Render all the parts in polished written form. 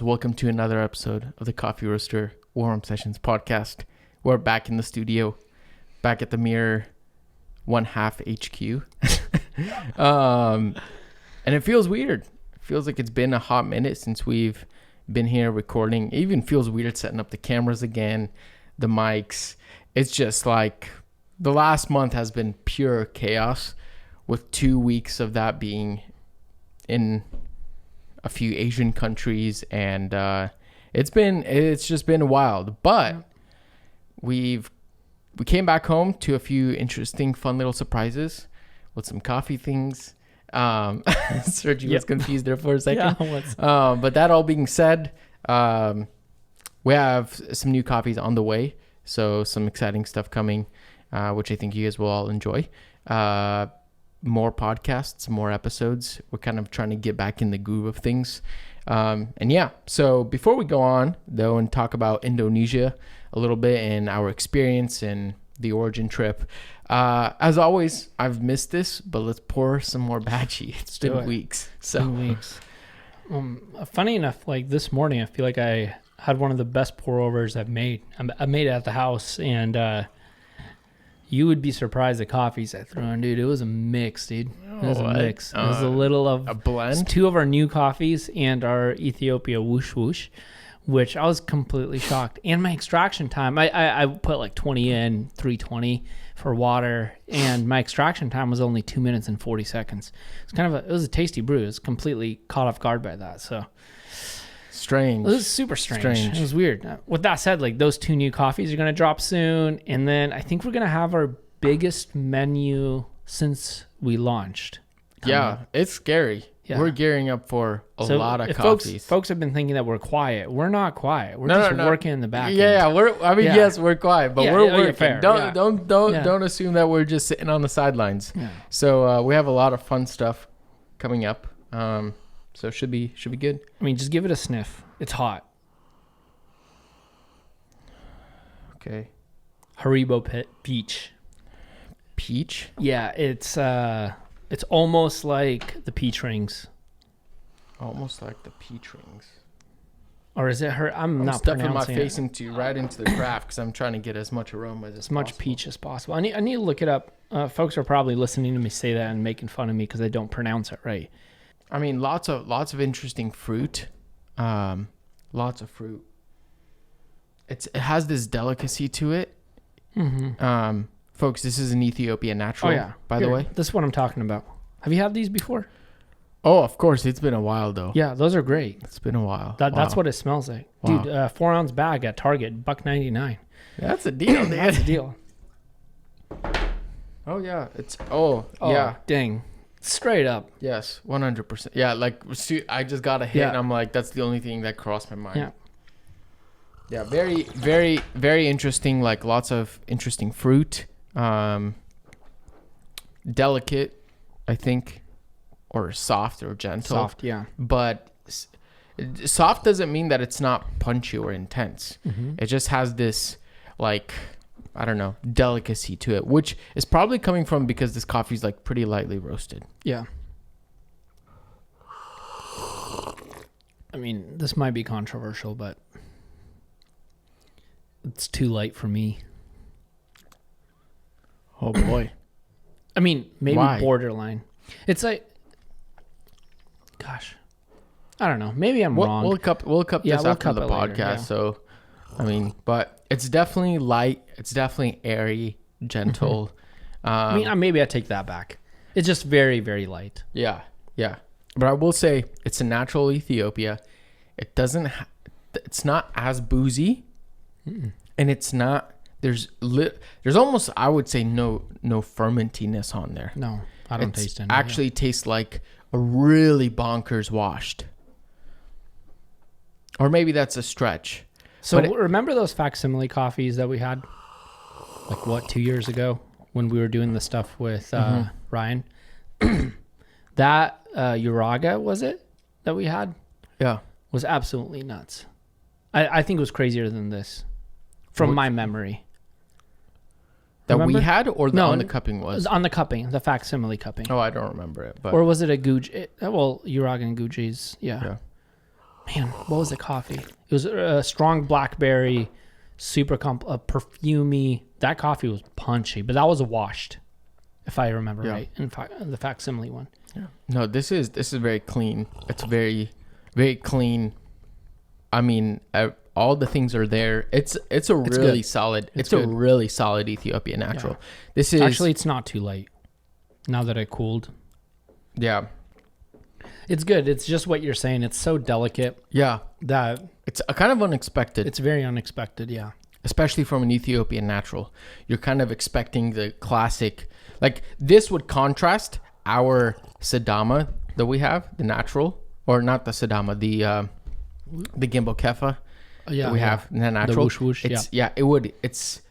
Welcome to another episode of the Coffee Roaster Warm Sessions podcast. We're back in the studio, back at the Mirror 1/2 HQ. And it feels weird. It feels like it's been a hot minute since we've been here recording. It even feels weird setting up the cameras again, the mics. It's just like the last month has been pure chaos, with 2 weeks of that being in a few Asian countries, and it's just been wild. But we came back home to a few interesting, fun little surprises with some coffee things. Sergio was confused there for a second. But that all being said, we have some new coffees on the way, so some exciting stuff coming, which I think you guys will all enjoy. More podcasts, more episodes. We're kind of trying to get back in the groove of things. So before we go on, though, and talk about Indonesia a little bit and our experience and the origin trip, as always, I've missed this, but let's pour some more bachi. It's been weeks. Funny enough, like this morning, I feel like I had one of the best pour-overs I've made. I made it at the house, and you would be surprised the coffees I threw in, dude. It was a mix, dude. It was a mix. It was a little of a blend. Two of our new coffees and our Ethiopia whoosh whoosh, which I was completely shocked. And my extraction time, I put like 20 in, 320 for water, and my extraction time was only 2 minutes and 40 seconds. It was a tasty brew. It was completely caught off guard by that. So strange. It was super strange. It was weird. With that said, like those two new coffees are going to drop soon. And then I think we're going to have our biggest menu since we launched. Yeah, it's scary. Yeah. We're gearing up for a lot of coffees. Folks have been thinking that we're quiet. We're not quiet. We're just working in the back. Yes, we're quiet, but we're working. Fair. Don't assume that we're just sitting on the sidelines. Yeah. So we have a lot of fun stuff coming up. So it should be good. I mean, just give it a sniff. It's hot. Okay. Haribo Peach. Peach? Yeah, it's almost like the peach rings. Almost like the peach rings. Or is it her? I'm not stuffing my pronouncing face right into the craft because I'm trying to get as much aroma as possible. Much peach as possible. I need to look it up. Folks are probably listening to me say that and making fun of me because I don't pronounce it right. I mean, lots of interesting fruit. Lots of fruit. It has this delicacy to it. Mm-hmm. Folks, this is an Ethiopia natural. Oh yeah. By the way, this is what I'm talking about. Have you had these before? Oh, of course. It's been a while though. Yeah, those are great. It's been a while. That's what it smells like, dude. 4-ounce bag at Target, $1.99. That's a deal. That's a deal. Oh yeah, yeah. Dang. Straight up. Yes, 100%. Yeah, like I just got a hit and I'm like, that's the only thing that crossed my mind. Yeah. Yeah, very, very, very interesting. Like lots of interesting fruit. Delicate, I think, or soft or gentle. Soft, yeah. But soft doesn't mean that it's not punchy or intense. Mm-hmm. It just has this, like, I don't know, delicacy to it, which is probably coming from because this coffee is like pretty lightly roasted. Yeah. I mean, this might be controversial, but it's too light for me. Oh boy. I mean, maybe Why? Borderline. It's like, gosh, I don't know. Maybe I'm wrong. We'll cup this after the podcast. Later, yeah. So, I mean, but it's definitely light. It's definitely airy, gentle. Maybe I take that back. It's just very, very light. Yeah, yeah. But I will say it's a natural Ethiopia. It doesn't. It's not as boozy, and it's not. There's almost, I would say, no fermentiness on there. No, I don't taste any. Actually tastes like a really bonkers washed. Or maybe that's a stretch. So remember those facsimile coffees that we had, like 2 years ago when we were doing the stuff with Ryan? That Uraga, was it, that we had? Yeah. Was absolutely nuts. I think it was crazier than this, from my memory. That remember? We had, or on the cupping was? It was on the cupping, the facsimile cupping. Oh, I don't remember it. But or was it a Gucci? Well, Uraga and Gucci's, yeah. man, what was the coffee? It was a strong blackberry, super perfumey. That coffee was punchy, but that was a washed, if I remember right. In fact, the facsimile one. Yeah. No, this is very clean. It's very, very clean. I mean, all the things are there. It's a really solid. It's a really solid Ethiopian natural. Yeah. This is actually, it's not too late. Now that I cooled. Yeah. It's good. It's just what you're saying. It's so delicate. Yeah. That it's kind of unexpected. It's very unexpected. Yeah. Especially from an Ethiopian natural. You're kind of expecting the classic, like this would contrast our Sidama that we have, the natural, or not the Sidama, the Gimbo Kefa that we have, the natural. The whoosh whoosh, it's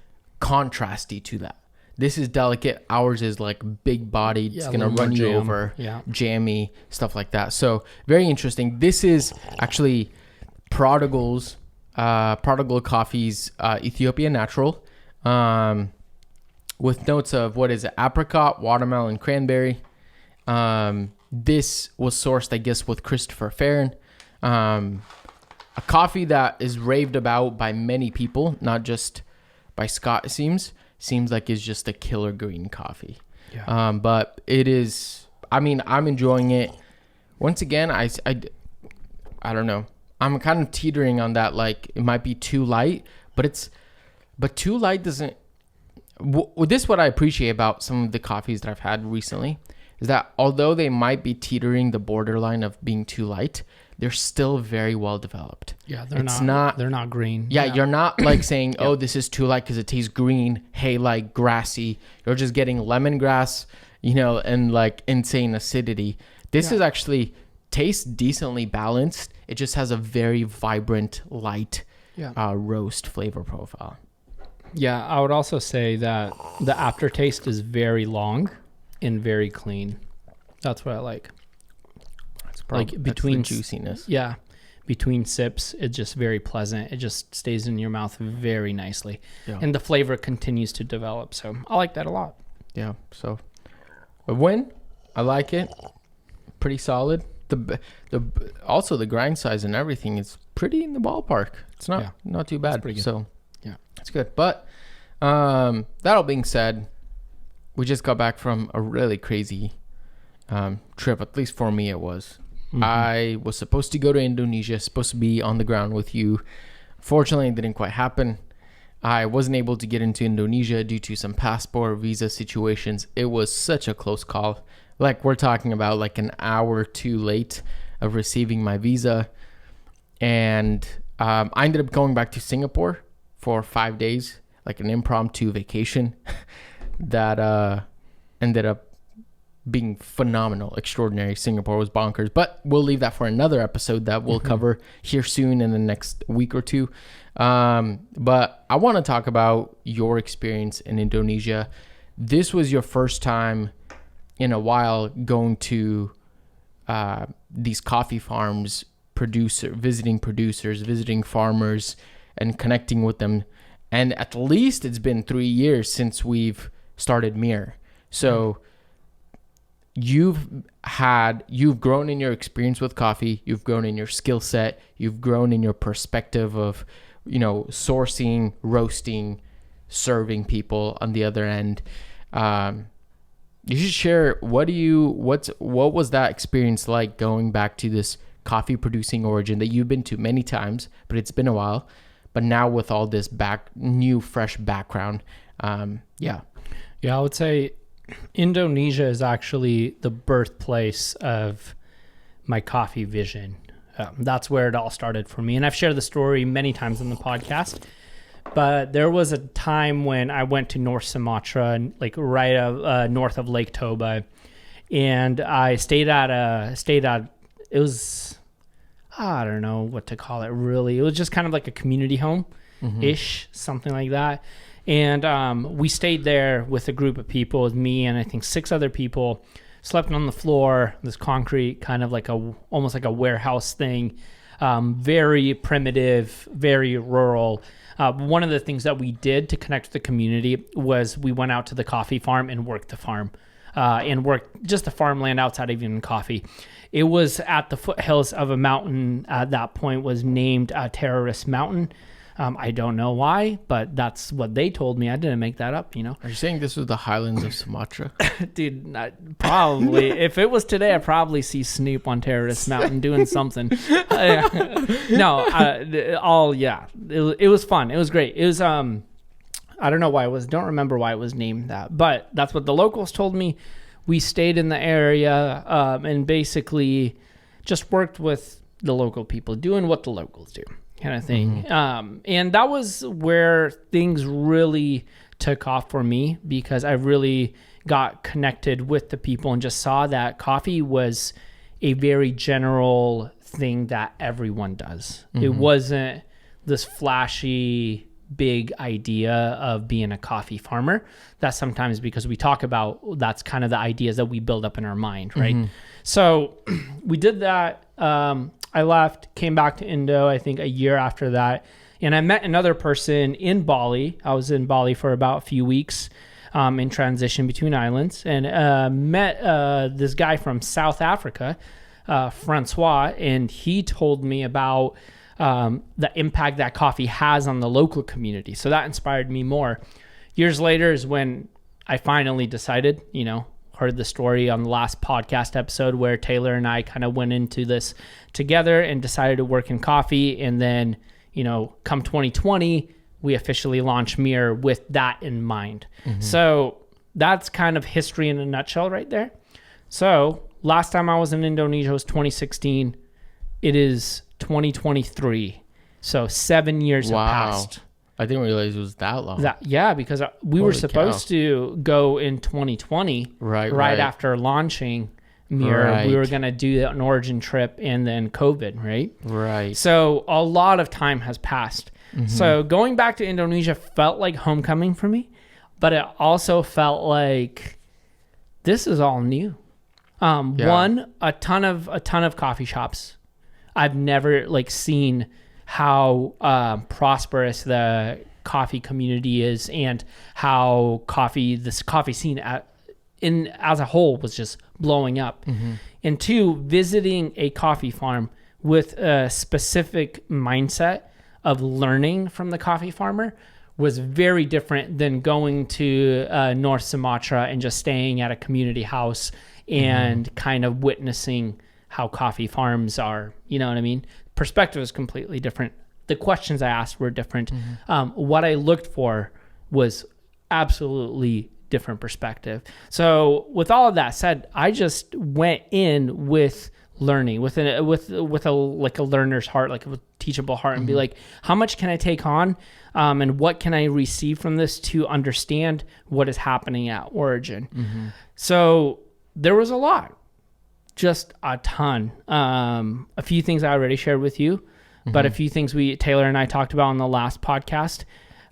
contrasty to that. This is delicate. Ours is like big bodied. It's going to run you over. Yeah. Jammy, stuff like that. So very interesting. This is actually Prodigal Coffee's Ethiopian natural with notes of, what is it? Apricot, watermelon, cranberry. This was sourced, I guess, with Christopher Farron. A coffee that is raved about by many people, not just by Scott, it seems like it's just a killer green coffee. Yeah. But it is, I mean, I'm enjoying it. Once again, I don't know. I'm kind of teetering on that. Like, it might be too light, but too light doesn't, this is what I appreciate about some of the coffees that I've had recently, is that although they might be teetering the borderline of being too light, they're still very well developed. Yeah, they're not green. Yeah, you're not like saying, oh, this is too light because it tastes green, hay-like, grassy. You're just getting lemongrass, and like insane acidity. This is actually tastes decently balanced. It just has a very vibrant, light roast flavor profile. Yeah, I would also say that the aftertaste is very long and very clean. That's what I like. Like between juiciness. Yeah. Between sips, it's just very pleasant. It just stays in your mouth very nicely. Yeah. And the flavor continues to develop. So I like that a lot. Yeah. So a win. I like it. Pretty solid. Also the grind size and everything is pretty in the ballpark. It's not too bad. Pretty good. So yeah, it's good. But that all being said, we just got back from a really crazy trip. At least for me, it was. Mm-hmm. I was supposed to go to Indonesia, supposed to be on the ground with you. Fortunately, it didn't quite happen. I wasn't able to get into Indonesia due to some passport visa situations. It was such a close call. Like, we're talking about like an hour too late of receiving my visa. And I ended up going back to Singapore for 5 days, like an impromptu vacation that ended up being phenomenal, extraordinary. Singapore was bonkers, but we'll leave that for another episode that we'll cover here soon in the next week or two. But I want to talk about your experience in Indonesia. This was your first time in a while going to these coffee farms, visiting producers, visiting farmers, and connecting with them. And at least it's been 3 years since we've started Mir. So you've grown in your experience with coffee, you've grown in your skill set, you've grown in your perspective of, sourcing, roasting, serving people on the other end. You should share, what was that experience like going back to this coffee producing origin that you've been to many times, but it's been a while, but now with all this new fresh background. Yeah, I would say Indonesia is actually the birthplace of my coffee vision. That's where it all started for me. And I've shared the story many times on the podcast, but there was a time when I went to North Sumatra, like right north of Lake Toba, and I stayed at it was, I don't know what to call it really. It was just kind of like a community home-ish, something like that. And we stayed there with a group of people, with me and I think 6 other people, slept on the floor, this concrete, kind of like almost like a warehouse thing, very primitive, very rural. One of the things that we did to connect with the community was we went out to the coffee farm and worked the farm. and worked just the farmland outside of even coffee. It was at the foothills of a mountain at that point was named Terrorist Mountain. I don't know why, but that's what they told me. I didn't make that up, Are you saying this was the highlands of Sumatra? Dude, probably. If it was today, I'd probably see Snoop on Terrorist Mountain doing something. It was fun. It was great. It was, I don't know why don't remember why it was named that, but that's what the locals told me. We stayed in the area and basically just worked with the local people, doing what the locals do. Kind of thing. And that was where things really took off for me, because I really got connected with the people and just saw that coffee was a very general thing that everyone does. It wasn't this flashy big idea of being a coffee farmer. That's sometimes because we talk about, that's kind of the ideas that we build up in our mind, right? So we did that. I left, came back to Indo, I think a year after that. And I met another person in Bali. I was in Bali for about a few weeks in transition between islands, and met this guy from South Africa, Francois, and he told me about the impact that coffee has on the local community. So that inspired me more. Years later is when I finally decided, heard the story on the last podcast episode where Taylor and I kind of went into this together and decided to work in coffee. And then, come 2020, we officially launched Mirror with that in mind. So that's kind of history in a nutshell right there. So last time I was in Indonesia was 2016. It is 2023. So 7 years have passed. I didn't realize it was that long. Because we were supposed to go in 2020, right after launching Mirror. Right. We were going to do an origin trip and then COVID, right? Right. So a lot of time has passed. So going back to Indonesia felt like homecoming for me, but it also felt like this is all new. One, a ton of coffee shops. I've never seen how prosperous the coffee community is, and how this coffee scene as a whole was just blowing up. And two, visiting a coffee farm with a specific mindset of learning from the coffee farmer was very different than going to North Sumatra and just staying at a community house and kind of witnessing how coffee farms are. You know what I mean? Perspective is completely different. The questions I asked were different. What I looked for was absolutely different perspective. So with all of that said, I just went in with learning, with a learner's heart, like a teachable heart, and be like, how much can I take on, and what can I receive from this to understand what is happening at origin? So there was a lot, just a ton. A few things I already shared with you, but a few things Taylor and I talked about on the last podcast.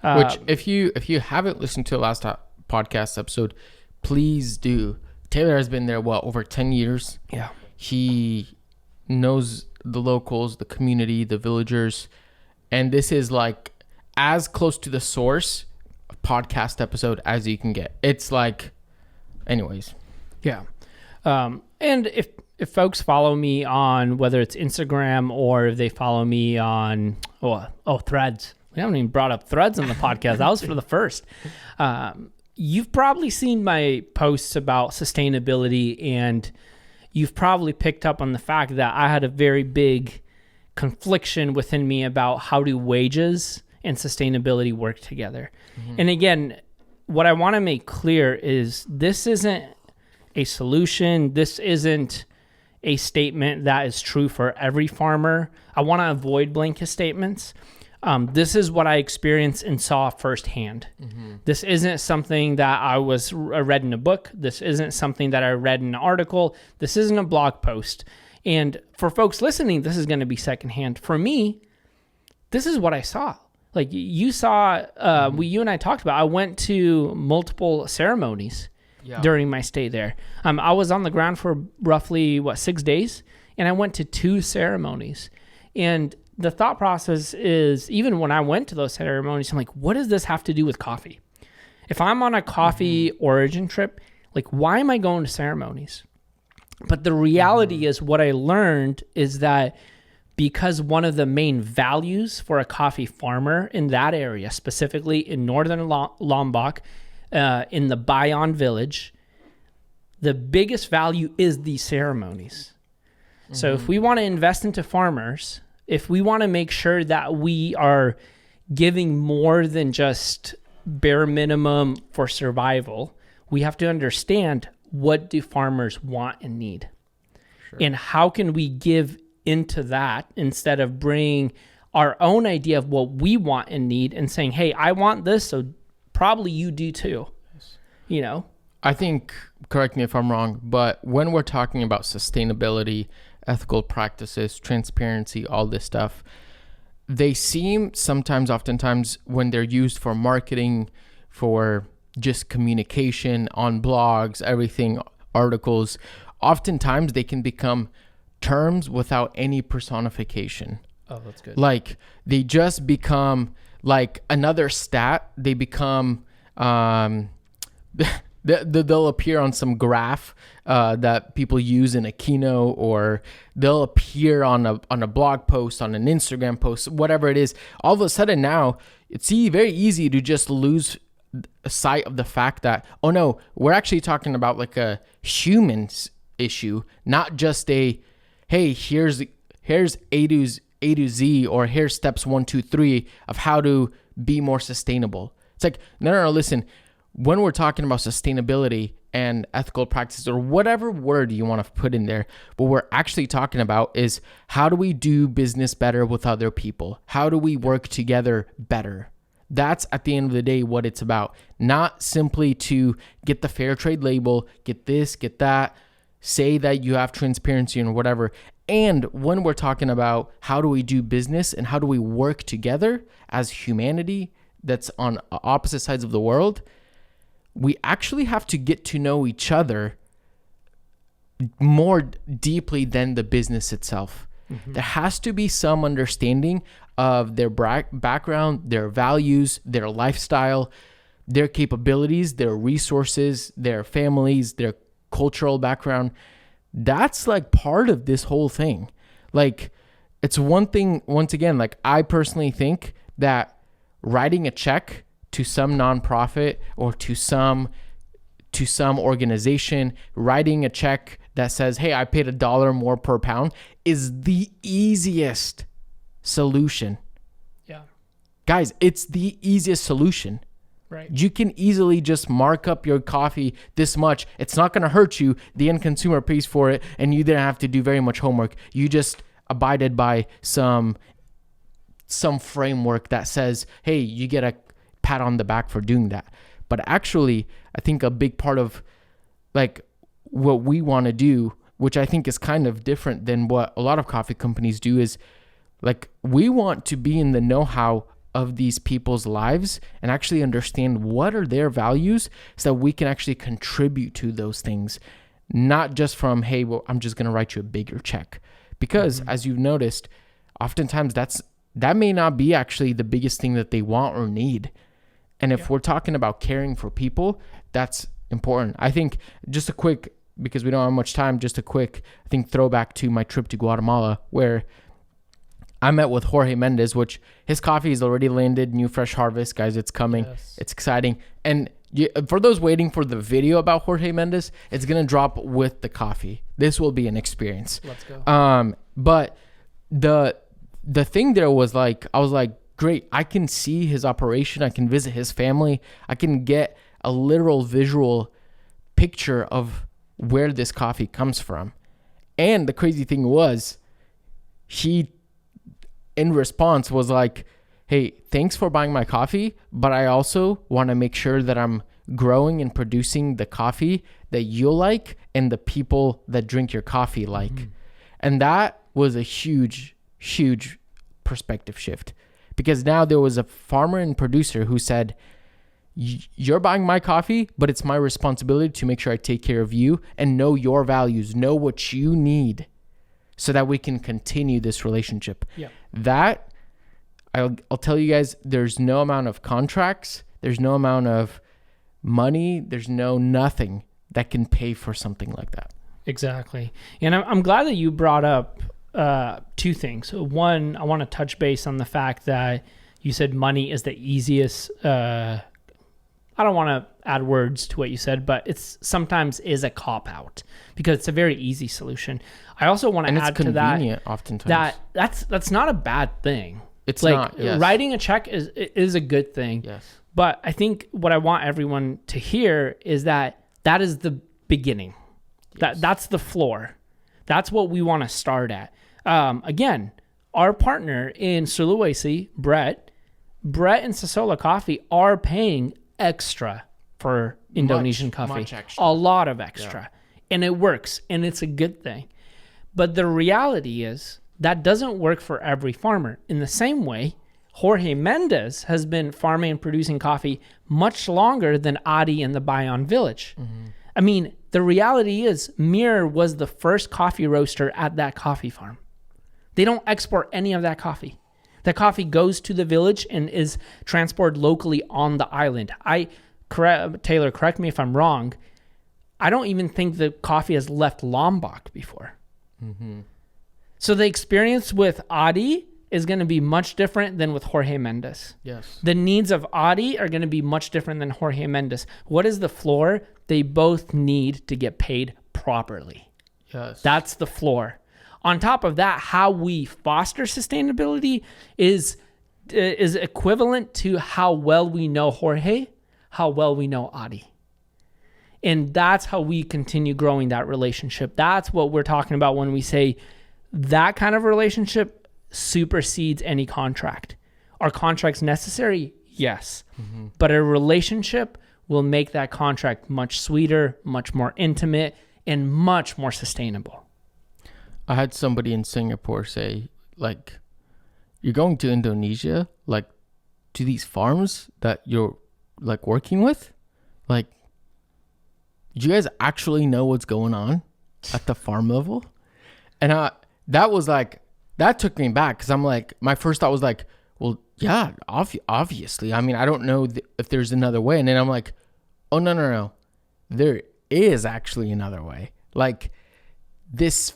Which, if you haven't listened to the last podcast episode, please do. Taylor has been there, over 10 years? Yeah. He knows the locals, the community, the villagers, and this is as close to the source podcast episode as you can get. It's anyways. Yeah. And if folks follow me on whether it's Instagram or if they follow me on Threads. We haven't even brought up Threads on the podcast. That was for the first. You've probably seen my posts about sustainability, and you've probably picked up on the fact that I had a very big confliction within me about how do wages and sustainability work together. And again, what I want to make clear is this isn't a solution. This isn't a statement that is true for every farmer. I want to avoid blanket statements. This is what I experienced and saw firsthand. This isn't something that I read in a book. This isn't something that I read in an article. This isn't a blog post. And for folks listening, this is going to be secondhand. For me, this is what I saw. You saw, you and I talked about, I went to multiple ceremonies during my stay there. I was on the ground for roughly 6 days, and I went to 2 ceremonies. And the thought process is, even when I went to those ceremonies, I'm like, what does this have to do with coffee? If I'm on a coffee origin trip, Like, why am I going to ceremonies? But the reality is, what I learned is that because one of the main values for a coffee farmer in that area, specifically in northern Lombok, in the Bayon village, the biggest value is these ceremonies. So if we want to invest into farmers, if we want to make sure that we are giving more than just bare minimum for survival, we have to understand, what do farmers want and need? Sure. And how can we give into that instead of bringing our own idea of what we want and need and saying, hey, I want this, so probably you do too. Yes. You know? I think, correct me if I'm wrong, but when we're talking about sustainability, ethical practices, transparency, all this stuff, they seem oftentimes when they're used for marketing, for just communication on blogs, everything, articles, oftentimes they can become terms without any personification. Oh, that's good. Like, they just become like another stat. They become, they'll appear on some graph that people use in a keynote, or they'll appear on a blog post, on an Instagram post, whatever it is. All of a sudden now, it's very easy to just lose sight of the fact that, oh no, we're actually talking about like a humans issue, not just a, hey, here's A to Z, or here's steps 1, 2, 3 of how to be more sustainable. It's like, no, listen, when we're talking about sustainability and ethical practices, or whatever word you want to put in there, what we're actually talking about is, how do we do business better with other people? How do we work together better? That's at the end of the day what it's about. Not simply to get the fair trade label, get this, get that, say that you have transparency and whatever. And when we're talking about how do we do business and how do we work together as humanity that's on opposite sides of the world, we actually have to get to know each other more deeply than the business itself. Mm-hmm. There has to be some understanding of their background, their values, their lifestyle, their capabilities, their resources, their families, their cultural background. That's like part of this whole thing. Like, it's one thing, once again, like, I personally think that writing a check to some nonprofit or to some organization, writing a check that says, hey, I paid $1 more per pound, is the easiest solution. Yeah. Guys, it's the easiest solution. Right. You can easily just mark up your coffee this much. It's not going to hurt you. The end consumer pays for it, and you didn't have to do very much homework. You just abided by some framework that says, hey, you get a pat on the back for doing that. But actually, I think a big part of like what we want to do, which I think is kind of different than what a lot of coffee companies do, is like, we want to be in the know-how of these people's lives and actually understand what are their values so that we can actually contribute to those things. Not just from, hey, well, I'm just going to write you a bigger check. Because as you've noticed, oftentimes that may not be actually the biggest thing that they want or need. And if we're talking about caring for people, that's important. I think just a quick, because we don't have much time, just a quick, I think, throwback to my trip to Guatemala, where I met with Jorge Mendez, which his coffee is already landed, new fresh harvest, guys. It's coming. Yes. It's exciting. And for those waiting for the video about Jorge Mendez, it's going to drop with the coffee. This will be an experience. Let's go. But the thing there was like, I was like, great. I can see his operation. I can visit his family. I can get a literal visual picture of where this coffee comes from. And the crazy thing was, he, in response, was like, hey, thanks for buying my coffee, but I also want to make sure that I'm growing and producing the coffee that you like and the people that drink your coffee like. Mm-hmm. And that was a huge, huge perspective shift, because now there was a farmer and producer who said, you're buying my coffee, but it's my responsibility to make sure I take care of you and know your values, know what you need, so that we can continue this relationship. Yeah. That, I'll tell you guys, there's no amount of contracts, there's no amount of money, there's no nothing that can pay for something like that. Exactly. And I'm glad that you brought up two things. One, I want to touch base on the fact that you said money is the easiest. I don't want to add words to what you said, but it's sometimes is a cop out because it's a very easy solution. I also want to add to that oftentimes. That's not a bad thing. It's like not. Yes. Writing a check is a good thing. Yes. But I think what I want everyone to hear is that is the beginning. Yes. That's the floor. That's what we want to start at. Again, our partner in Sulawesi, Brett and Sasola Coffee are paying extra for Indonesian coffee. Much extra. A lot of extra. Yeah. And it works, and it's a good thing. But the reality is that doesn't work for every farmer. In the same way, Jorge Mendes has been farming and producing coffee much longer than Adi and the Bayon Village. Mm-hmm. I mean, the reality is Mir was the first coffee roaster at that coffee farm. They don't export any of that coffee. The coffee goes to the village and is transported locally on the island. Taylor, correct me if I'm wrong. I don't even think the coffee has left Lombok before. Mm-hmm. So the experience with Adi is going to be much different than with Jorge Mendes. Yes. The needs of Adi are going to be much different than Jorge Mendes. What is the floor? They both need to get paid properly. Yes. That's the floor. On top of that, how we foster sustainability is equivalent to how well we know Jorge, how well we know Adi. And that's how we continue growing that relationship. That's what we're talking about when we say that kind of relationship supersedes any contract. Are contracts necessary? Yes. Mm-hmm. But a relationship will make that contract much sweeter, much more intimate, and much more sustainable. I had somebody in Singapore say, like, you're going to Indonesia, like, to these farms that you're, like, working with? Like, do you guys actually know what's going on at the farm level? And that was, like, that took me back because I'm, like, my first thought was, like, well, yeah, obviously. I mean, I don't know if there's another way. And then I'm like, oh, no. There is actually another way. Like, this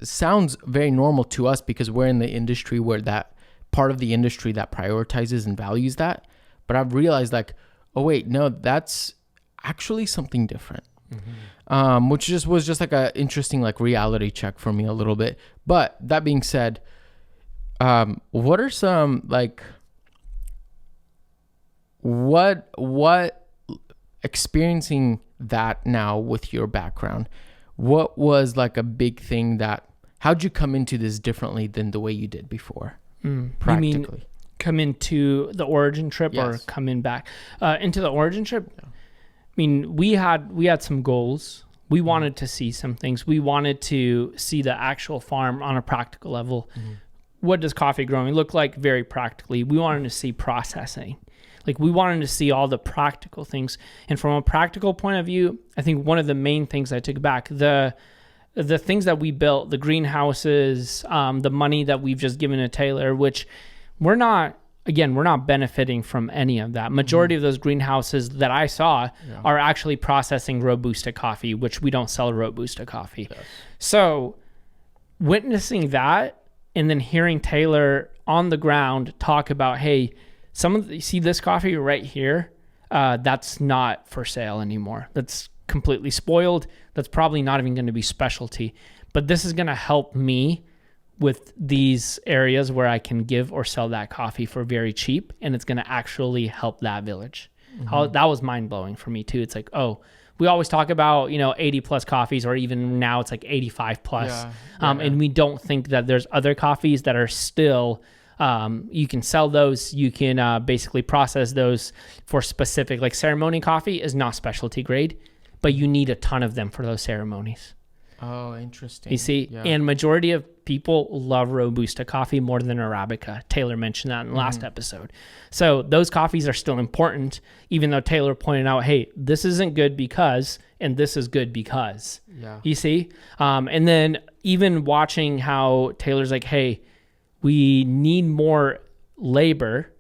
sounds very normal to us because we're in the industry where that part of the industry that prioritizes and values that. But I've realized, like, oh wait, no, that's actually something different. Mm-hmm. Which was just like a interesting, like, reality check for me a little bit. But that being said, what are some, like, what experiencing that now with your background, what was, like, a big thing how'd you come into this differently than the way you did before? Practically. You mean come into the origin trip? Yes. Or come in back into the origin trip? Yeah. I mean, we had some goals. We wanted to see some things. We wanted to see the actual farm on a practical level. Mm-hmm. What does coffee growing look like? Very practically. We wanted to see processing. Like, we wanted to see all the practical things. And from a practical point of view, I think one of the main things I took back, the things that we built, the greenhouses, the money that we've just given to Taylor, which we're not benefiting from any of that. Majority of those greenhouses that I saw are actually processing Robusta coffee, which we don't sell Robusta coffee. Yes. So witnessing that and then hearing Taylor on the ground talk about, hey, you see this coffee right here? That's not for sale anymore. That's completely spoiled. That's probably not even going to be specialty. But this is going to help me with these areas where I can give or sell that coffee for very cheap, and it's going to actually help that village. Mm-hmm. That was mind-blowing for me too. It's like, oh, we always talk about, 80 plus coffees, or even now it's like 85 plus. Yeah. And we don't think that there's other coffees that are still, you can sell those, you can basically process those for specific, like ceremony coffee is not specialty grade, but you need a ton of them for those ceremonies. Oh, interesting. You see, and majority of people love Robusta coffee more than Arabica. Taylor mentioned that in the last episode. So those coffees are still important, even though Taylor pointed out, hey, this isn't good because, and this is good because. Yeah. You see? And then even watching how Taylor's like, hey, we need more labor,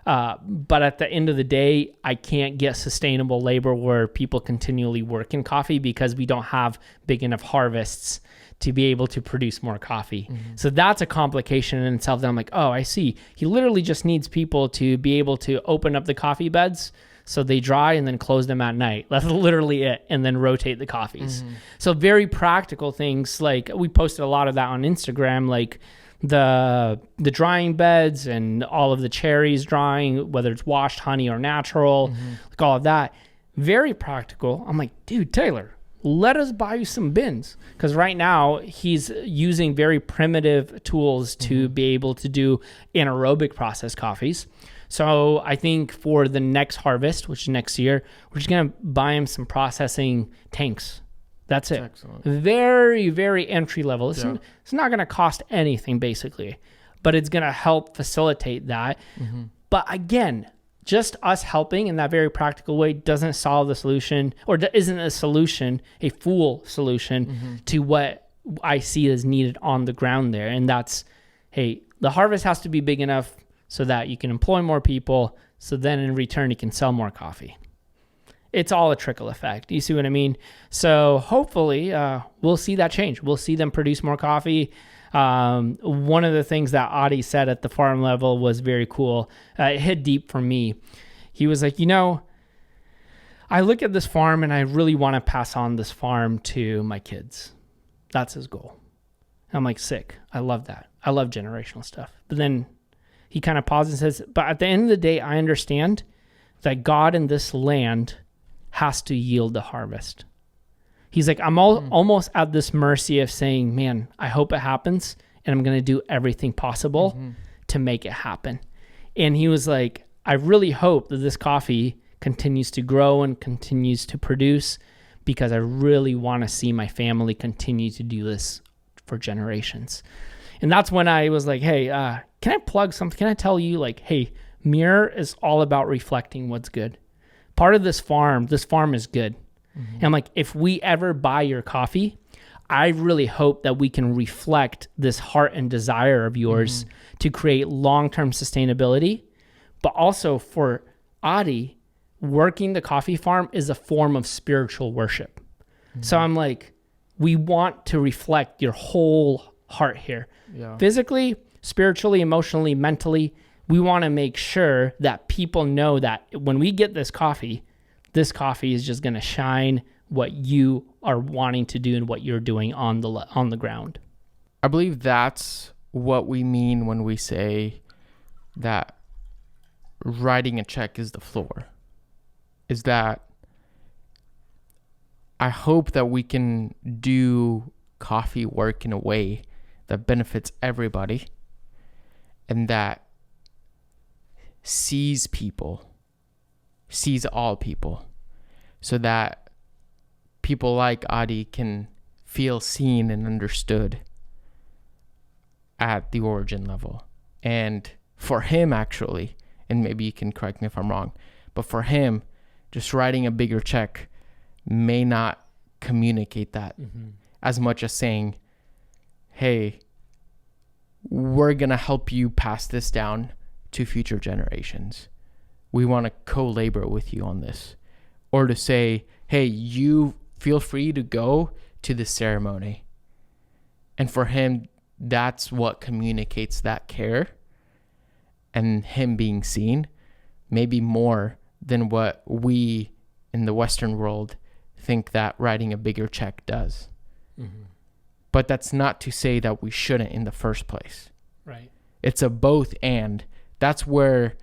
But at the end of the day, I can't get sustainable labor where people continually work in coffee because we don't have big enough harvests to be able to produce more coffee. So that's a complication in itself that I'm like, oh, I see. He literally just needs people to be able to open up the coffee beds so they dry and then close them at night. That's literally it. And then rotate the coffees. So very practical things. Like we posted a lot of that on Instagram, like the drying beds and all of the cherries drying, whether it's washed honey or natural, like all of that. Very practical. I'm like, dude, Taylor, let us buy you some bins. Because right now he's using very primitive tools to be able to do anaerobic process coffees. So I think for the next harvest, which is next year, we're just going to buy him some processing tanks. That's it. Excellent. Very, very entry level. It's not going to cost anything basically, but it's going to help facilitate that. But again, just us helping in that very practical way doesn't solve the solution, or isn't a solution, a full solution to what I see as needed on the ground there. And that's, hey, the harvest has to be big enough so that you can employ more people. So then in return, you can sell more coffee. It's all a trickle effect. You see what I mean? So hopefully we'll see that change. We'll see them produce more coffee. One of the things that Adi said at the farm level was very cool. It hit deep for me. He was like, I look at this farm and I really want to pass on this farm to my kids. That's his goal. I'm like, sick. I love that. I love generational stuff. But then he kind of pauses and says, but at the end of the day, I understand that God in this land has to yield the harvest. He's like, I'm almost at this mercy of saying, man, I hope it happens, and I'm going to do everything possible to make it happen. And he was like, I really hope that this coffee continues to grow and continues to produce, because I really want to see my family continue to do this for generations. And that's when I was like, hey, can I plug something? Can I tell you, like, hey, Mirror is all about reflecting what's good. Part of this farm is good. And I'm like, if we ever buy your coffee, I really hope that we can reflect this heart and desire of yours to create long-term sustainability. But also for Adi, working the coffee farm is a form of spiritual worship. So I'm like, we want to reflect your whole heart here. Physically, spiritually, emotionally, mentally. We want to make sure that people know that when we get this coffee is just going to shine what you are wanting to do and what you're doing on the ground. I believe that's what we mean when we say that writing a check is the floor. Is that I hope that we can do coffee work in a way that benefits everybody and that sees all people, so that people like Adi can feel seen and understood at the origin level. And for him, actually, and maybe you can correct me if I'm wrong, but for him, just writing a bigger check may not communicate that as much as saying, hey, we're going to help you pass this down to future generations. We want to co-labor with you on this. Or to say, hey, you feel free to go to the ceremony. And for him, that's what communicates that care and him being seen, maybe more than what we in the Western world think that writing a bigger check does. But that's not to say that we shouldn't in the first place. Right. It's a both and. That's where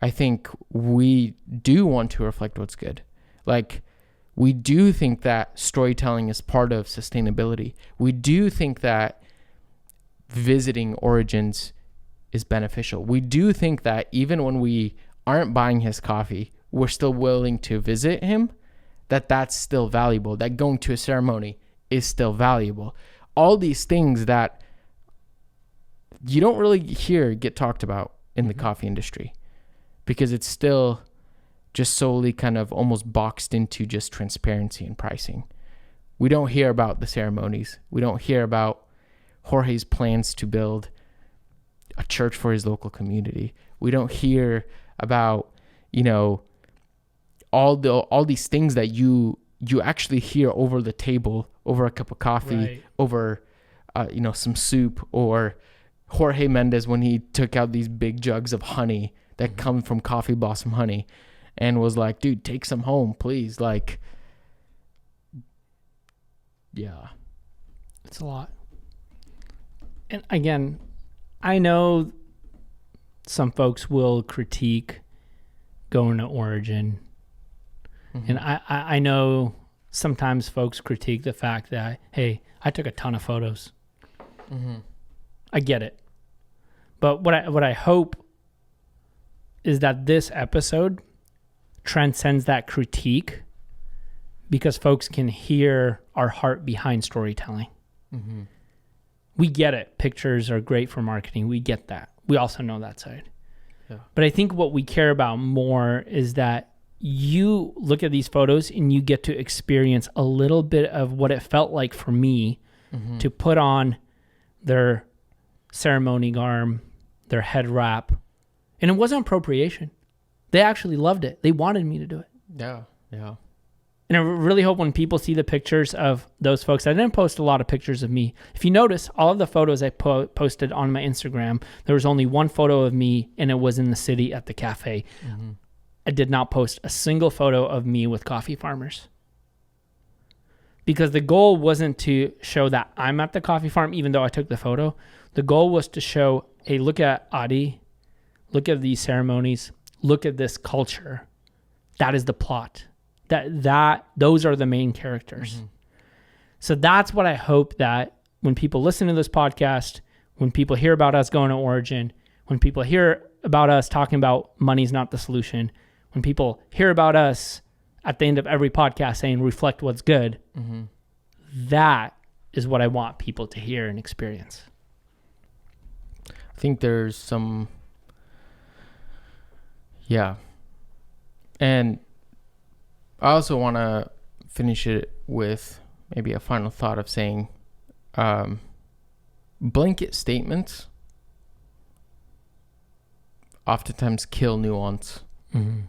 I think we do want to reflect what's good. Like, we do think that storytelling is part of sustainability. We do think that visiting origins is beneficial. We do think that even when we aren't buying his coffee, we're still willing to visit him, that's still valuable, that going to a ceremony is still valuable. All these things that you don't really hear get talked about in the coffee industry, because it's still just solely kind of almost boxed into just transparency and pricing. We don't hear about the ceremonies. We don't hear about Jorge's plans to build a church for his local community. We don't hear about, you know, all these things that you actually hear over the table, over a cup of coffee, Right. over you know, some soup, or Jorge Mendes when he took out these big jugs of honey that come from Coffee Blossom Honey and was like, dude, take some home, please. Like, yeah. It's a lot. And again, I know some folks will critique going to Origin. Mm-hmm. And I know sometimes folks critique the fact that, hey, I took a ton of photos. Mm-hmm. I get it. But what I hope is that this episode transcends that critique, because folks can hear our heart behind storytelling. Mm-hmm. We get it. Pictures are great for marketing. We get that. We also know that side. Yeah. But I think what we care about more is that you look at these photos and you get to experience a little bit of what it felt like for me Mm-hmm. to put on their ceremony garb, their head wrap. And it wasn't appropriation. They actually loved it. They wanted me to do it. Yeah. Yeah. And I really hope when people see the pictures of those folks, I didn't post a lot of pictures of me. If you notice, all of the photos I posted on my Instagram, there was only one photo of me, and it was in the city at the cafe. Mm-hmm. I did not post a single photo of me with coffee farmers. Because the goal wasn't to show that I'm at the coffee farm, even though I took the photo. The goal was to show, hey, look at Adi, look at these ceremonies, look at this culture. That is the plot. Those are the main characters. Mm-hmm. So that's what I hope that when people listen to this podcast, when people hear about us going to Origin, when people hear about us talking about money's not the solution, when people hear about us at the end of every podcast saying reflect what's good, Mm-hmm. that is what I want people to hear and experience. I think there's some, yeah. And I also want to finish it with maybe a final thought of saying, blanket statements oftentimes kill nuance. Mm-hmm.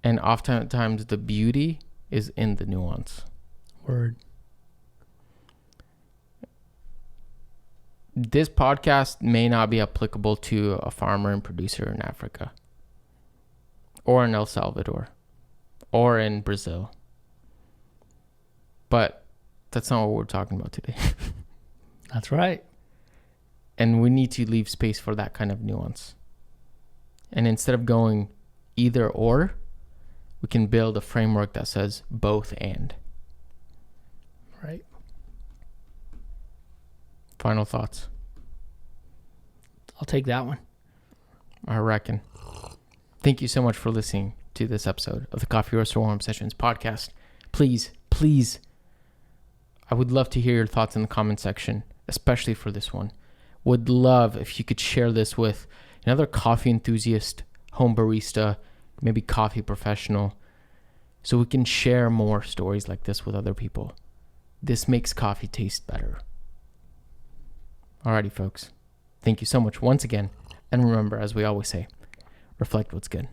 And oftentimes the beauty is in the nuance. Word. This podcast may not be applicable to a farmer and producer in Africa, or in El Salvador, or in Brazil. But that's not what we're talking about today. That's right. And we need to leave space for that kind of nuance. And instead of going either or, we can build a framework that says both and. Right. Final thoughts. I'll take that one. I reckon. Thank you so much for listening to this episode of the Coffee Roaster Warm Sessions podcast. Please, I would love to hear your thoughts in the comment section, especially for this one. Would love if you could share this with another coffee enthusiast, home barista, maybe coffee professional, so we can share more stories like this with other people. This makes coffee taste better. Alrighty, folks. Thank you so much once again. And remember, as we always say, reflect what's good.